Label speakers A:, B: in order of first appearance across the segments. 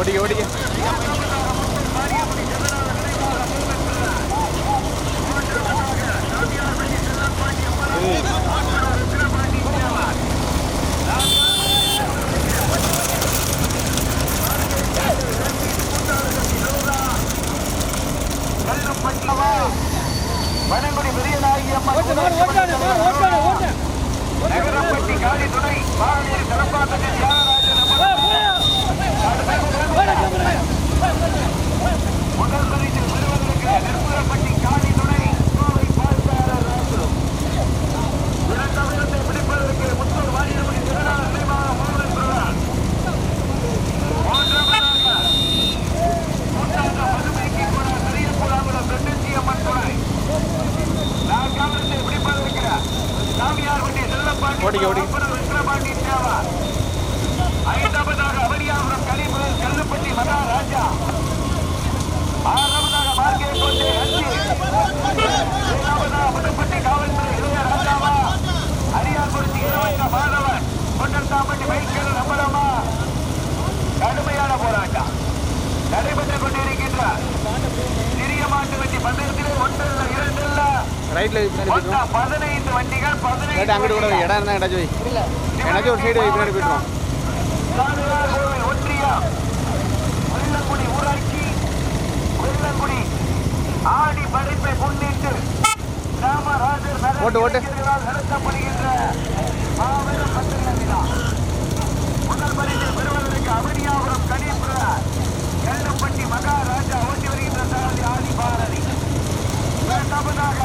A: ஓடிக்க ஓடிக்க.
B: வனங்குடி பெரியநாயகி அம்மன் நகரப்பட்டி காளி துணை பாரதிய சிறப்பாட்டத்தில் தியாகராஜன் முதல் பரிசில் பெறுவதற்கு நெற்புறப்பட்டி காளி துணை கோவை பால்காரர் இரண்டாவது பிடிப்பதற்கு முத்தூர் வாரியமணி திருநாள் நினைவாக மோகன் பிரதான் மதுமைக்கு கூட பெரியகுளாங்குளம் பிரசித்தி அம்மன் துணை நான்காவது பிடிப்பதற்கு சாமியார்பட்டி செல்லப்பாண்டி விக்ரபாண்டி தேவா ஐந்தாவதாக அவனியாபுரம் கலிபு கல்லுப்பட்டி மகாராஜா ஆறாவதாக மார்க்கே கோட்டை அஞ்சி ஏழாவதாக புதுப்பட்டி காவல்துறை இளைய ராஜாவா அரியார்குறிச்சி இளவட்ட மாணவன் கொண்டல்தாம்பட்டி வைக்கல் நம்பரமா கடுமையான போராட்டம் நடைபெற்றுக் கொண்டிருக்கின்றார். சிறிய மாட்டு வண்டி பந்தயத்திலே ஒன்றல்ல இரண்டல்ல
A: ரைட்ல
B: 15 வண்டிகள் 15
A: அங்கிட்டு கூட இடம் இருந்தா இடம் போய் எனக்கு ஒரு சைடு பின்னாடி போயிடுவோம்.
B: ஒன்றியம் வெள்ளங்குடி ஊராட்சி வெள்ளங்குடி ஆடி படைப்பை முன்னிட்டு காமராஜர் நடத்தப்படுகின்ற மாபெரும் பந்தய விழா. முதல் பரிசு பெறுவதற்கு அவனியாபுரம் கணேச கல்லுப்பட்டி மகாராஜா ஓட்டி வருகின்ற சாரதி ஆதி பாரதி. இரண்டாவதாக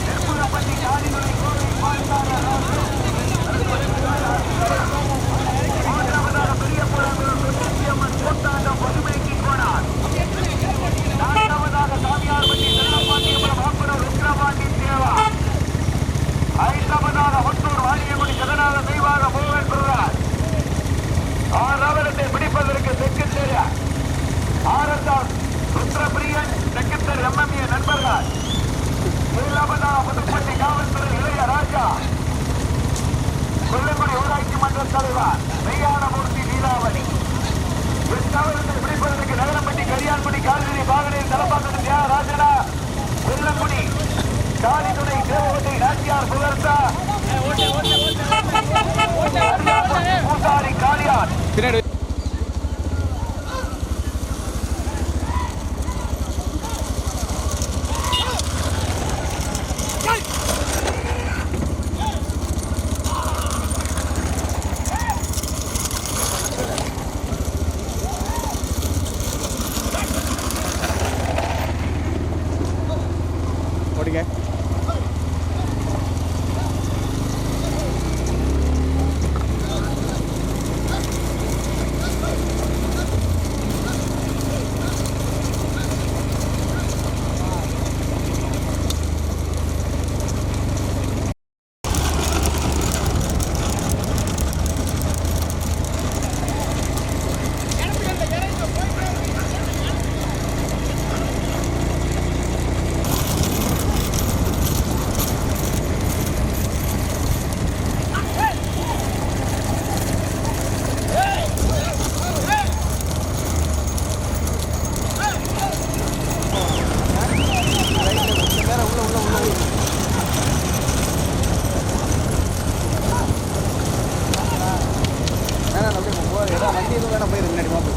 B: நெற்புறப்பட்டி காளிதுறை கோவை பால்காரர் மூன்றாவதாக பெரியகுளம் முத்தியம்மன் கூட்டாண்டம் பதுமைக்கு போனார். நான்காவதாக சாமியார்பட்டி செல்லப்பாண்டியபுரம் ஆப்பனூர் விக்ரபாண்டி தேவா. ஐந்தாவதாக முத்தூர் வாரியகுடி ஜெகநாத தெய்வாக மோகன் பிரதான். ஆறாவதத்தை பிடிப்பதற்கு செக்ரட்டரி ஆர்எஸ்ஆர் ருத்ரபிரியன் செக்ரட்டரி எம்எம்ஏ நண்பர்கள். ஏழாவதாக புதுப்பட்டி காவல்துறை இளைய ராஜா கொல்லங்குடி ஊராட்சி மன்ற தலைவர் மெய்யானமூர்த்தி லீலாவணி. எட்டாவதத்தை பிடிப்பதற்கு நகரப்பட்டி கரியான்பட்டி கால்நடை பாகனில் தலப்பாக்கத்து தியாகராஜனா கொல்லங்குடி காளிதுணை தேவகோட்டை நாச்சியார் புகர்த்தா பூசாரி காளியார்.
A: ஓடிங்க. வண்டி எதுவும் வேணா போயிரு முன்னாடி மாப்பு.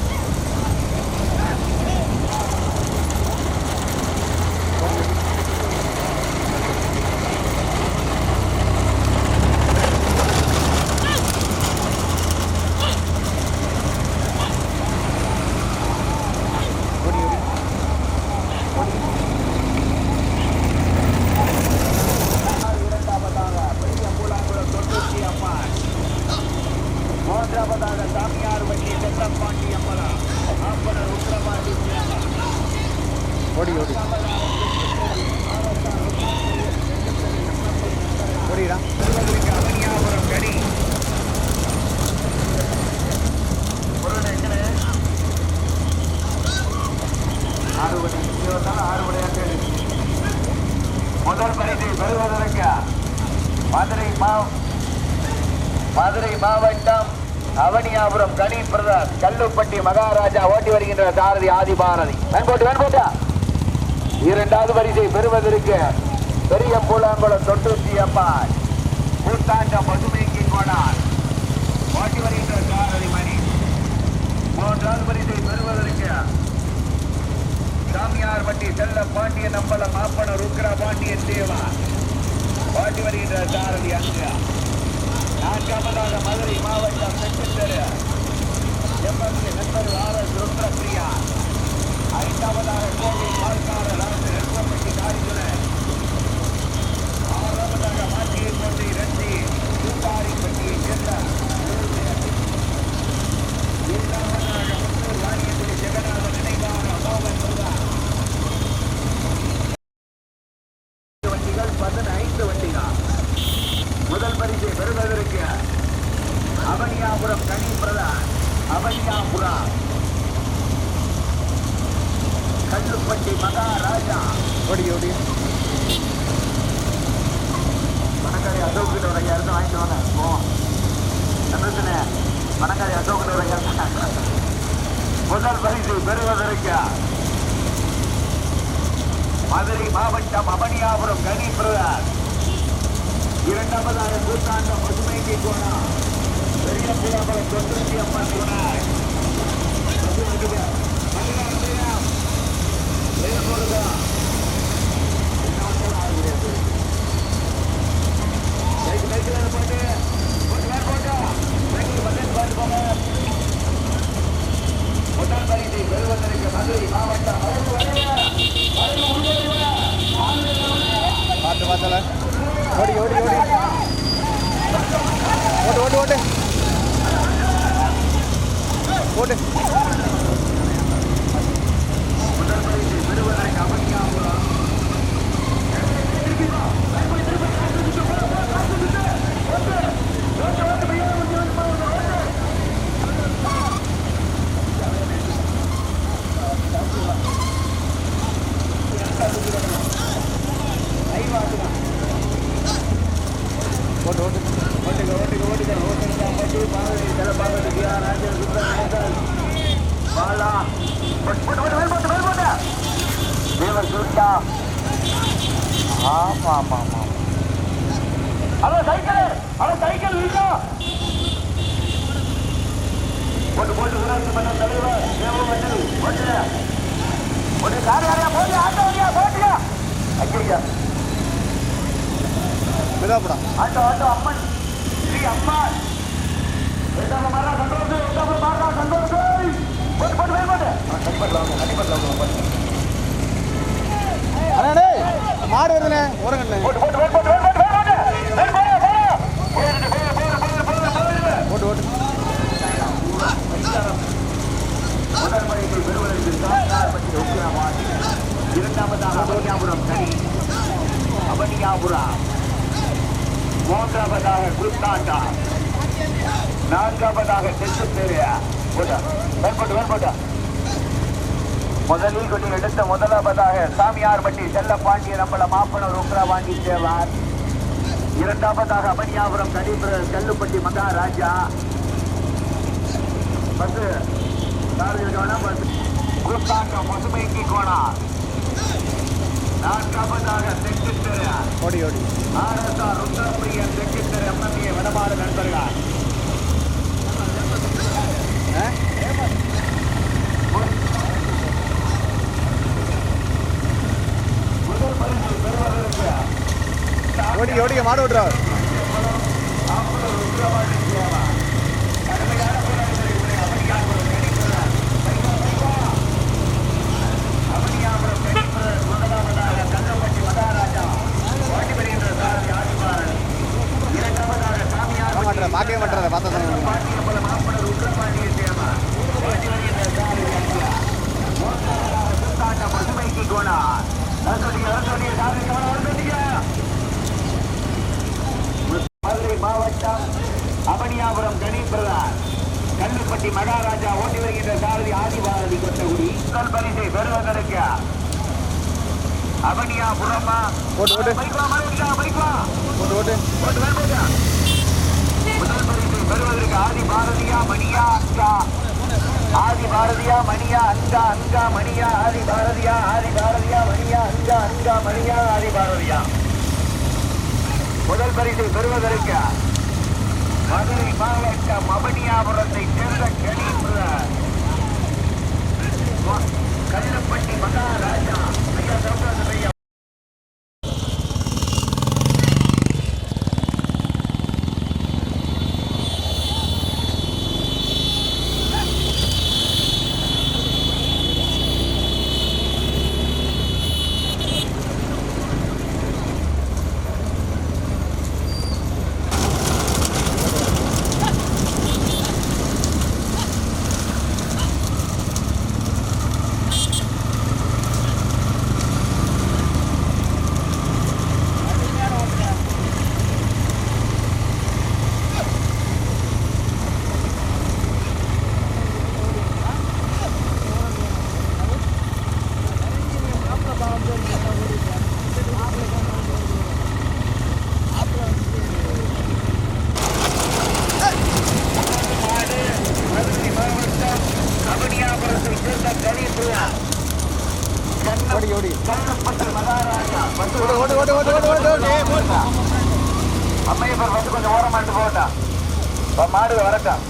B: மூன்றாவதாக சாமியார்பட்டி செல்லப்பாண்டி அம்மலா ஆப்பனர் விக்ரபாண்டி
A: ஓடி ஓடி ஓடிடா.
B: அவனியாபுரம் கடி முதல் பரிசை பெறுவதற்கு மதுரை மாவட்டம் அவனியாபுரம் கனி பிரதாஸ் கல்லுப்பட்டி மகாராஜா ஓட்டி வருகின்ற சாரதி ஆதிபாரதி வேண்போட்டா இரண்டாவது பரிசை பெறுவதற்கு பெரிய பூலாங்குளம் தொட்டூசி அம்மாள் கூட்டாண்ட பசுமைக்கு கோடார் ஓட்டி வருகின்ற சாரதி மணி மூன்றாவது பரிசை பெறுவதற்கு சாமியார் பட்டி செல்ல பாண்டியன் அம்பலம் மாப்பன ருக்ரா பாண்டியன் தேவா ஓட்டி வருகின்ற சாரதி அங்கு நான்காவதாக மதுரை மாவட்டம் செக்கந்தர் எம்எல்ஏ நண்பர் ஆர்.எஸ். ருத்ரபிரியா ஐந்தாவதாக கோவை பால்காரர் அரசு நெல்வப்பட்டி காரிதுரை ஆறாவதாக மாட்டியக்கோட்டை ரஞ்சி பூப்பாரிப்பட்டியை சேர்ந்த ஏழாவதாக முன்னூர் வாரியக்குடி ஜெகநாத நினைவான மோகன் முருகா வண்டிகள் 15 வண்டிகள் முதல் பரிசை பெறுவதற்கு அவனியாபுரம் கனி பிரதான் அவனியாபுரம் கல்லுப்பட்டி மகாராஜா
A: ஓடி ஓடி
B: மணக்காரி அசோக்கிட்ட ஒரு 5000 வாங்கிட்டு வாங்க மணக்காரி அசோக்கிட்ட ஒரு 5000 முதல் பரிசு பெறுவதற்கு மதுரை மாவட்டம் அவனியாபுரம் கனி பிரதான் இரண்டாவதாக கூட்டாண்டம் பசுமைக்கு கோணா பெரிய புலாபலம் தொண்ணூற்றி அம்மன் துணை முதல் பரிசை பெறுவதற்கு மதுரை மாவட்டம்
A: பார்த்து பார்த்தல ஓடி ஓடி ஓடி ஓட்டு ஓட்டு ஓட்டு ஓட்டு
B: முதல் பரிசை பெறுவதற்கு அவனியாபுரம்
A: ஓட்டு ஓட்டு
B: தேவர் சூர்யா ஆமா ஆமா ஆமா ஹலோ சைக்கிள் வீட்டா போட்டு ஊராட்சி மன்ற தலைவர் தேவமண்டல் போட்டு கார் யாரையா போட்டியா ஆட்டோ வரியா போட்டியா ஐயா
A: விதாப்படா
B: ஆட்டோ அம்மன் ஸ்ரீ அம்மன்
A: அண்ணே மாடு வருதுண்ணே ஓரங்கண்ணே ஓட்டு ஓட்டு
B: இரண்டாவதாக அவனியாபுரம் கனி அவனியாபுரம் மூன்றாவதாக குருத்தாண்டா நான்காவதாக முதலில் கொண்டு எடுத்த முதலாவதாக சாமியார் பட்டி செல்ல பாண்டியன் அம்பல மாப்பன ருக்ரா பாண்டி தேவார் இரண்டாவதாக அவனியாபுரம் கடிபுர கல்லுப்பட்டி மகாராஜா பஸ் குருத்தாண்டம் பசுமைக்கு கோணா நான்காவதாக செக்கந்தர்
A: ஓடி ஓடி
B: ஆர்.எஸ். ருத்ரபிரியன் செக்கந்தர் எம்எல்ஏ வடமாடு நண்பர்கள் முதல் பரிசு பெறுவதற்கு
A: ஓடி ஓடிக்க மாடு ஓட்டுறா பார்க்கவே மாட்டேறத பார்த்தா
B: மதுரை மாவட்டம் அவனியாபுரம் கனி பிரதான் கல்லுப்பட்டி மகாராஜா ஓட்டி வருகின்ற சாரதி ஆதிபாரதி கொத்தகுடி முதல் பரிசை பெறுவதற்கு அவனியாபுரமா
A: ஓட்டு ஓட்டு
B: பைக்வா
A: ஓட்டு ஓட்டு
B: முதல் பரிசை பெறுவதற்கு ஆதி பாரதியா மணியா அங்கா ஆதி பாரதியா மணியா அங்கா அங்கா மணியா ஆதி பாரதியா மணியா அங்கா அங்கா மணியா ஆதி பாரதியா. முதல் பரிசை பெறுவதற்கு மதுரை மாவட்டம் அவனியாபுரத்தை சேர்ந்த கல்லப்பட்டி மகாராஜா ஐயா சௌகாசையா. அம்மையப்பர் வந்து கொஞ்சம் ஓரம் பண்ணிட்டு போகட்டும். மாடு வரட்டும்.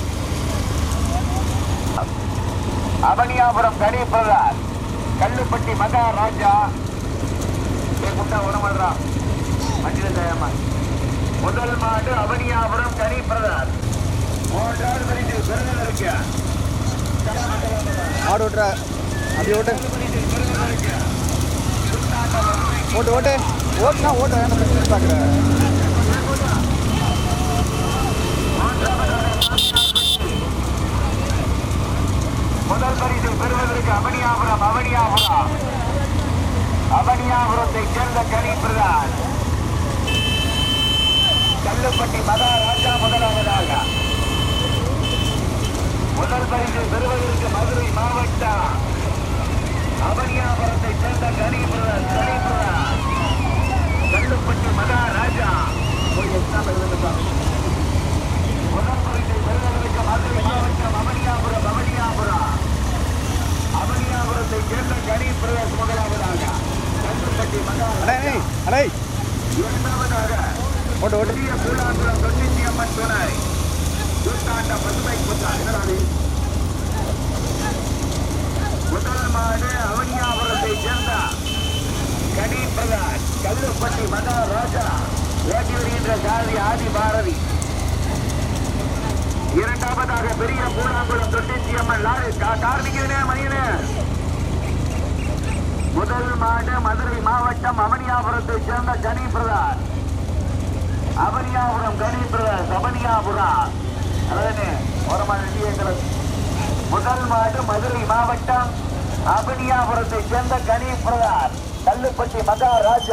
B: அவனியாபுரம் கணேபிரதார் கல்லுப்பட்டி மகாராஜா குட்டா ஓரம் பண்றான் வண்டியில தயமா. முதல் மாடு அவனியாபுரம் கணேபிரதார். மூன்றாவது பரிசு பெறுதல் இருக்கு.
A: மாடு ஓட்டுற அப்படி ஓட்டு ஓட்டு ஓட்டு ஓட்டுனா ஓட்டு பார்க்குறேன்.
B: முதல் பரிசு பெறுவதற்கு அவனியாபுரத்தை சேர்ந்த கணேபிரதார் கல்லுப்பட்டி மகாராஜா முதலாவதாக. முதல் பரிசு பெறுவதற்கு மதுரை மாவட்டம் அவனியாபுரத்தை சேர்ந்த கணேபிரதார் கல்லுப்பட்டி மகாராஜா. முதல் பரிசு பெறுவதற்கு மதுரை மாவட்டம் அவனியாபுரத்தை சேர்ந்த கணேபிரதார் முதலாவதாக. கல்லுப்பட்டி மகாராஜா இரண்டாவதாக பூலாங்குளம் தொட்டிச்சி அம்மன் துணை தூத்தாண்ட பசுமை புத்தாண்டு. முதல் மாடு அவனியாபுரத்தை சேர்ந்த கணேபிரதார் கல்லுப்பட்டி மகாராஜா ஓட்டி வருகின்ற சாரதி ஆதி பாரதி. இரண்டாவதாக பெரிய பூலாங்குளம் தொட்டிச்சி அம்மன் லாரி கார்மிகனே மணியனே. முதல் மாடு மதுரை மாவட்டம் அவனியாபுரத்தை சேர்ந்த கணேபிரதார் அவனியாபுரம் கணேபிரதார் அவனியாபுரம் முதல் மாடு மதுரை மாவட்டம் அவனியாபுரத்தை சேர்ந்த கணேபிரதார் கல்லுப்பட்டி மகாராஜா.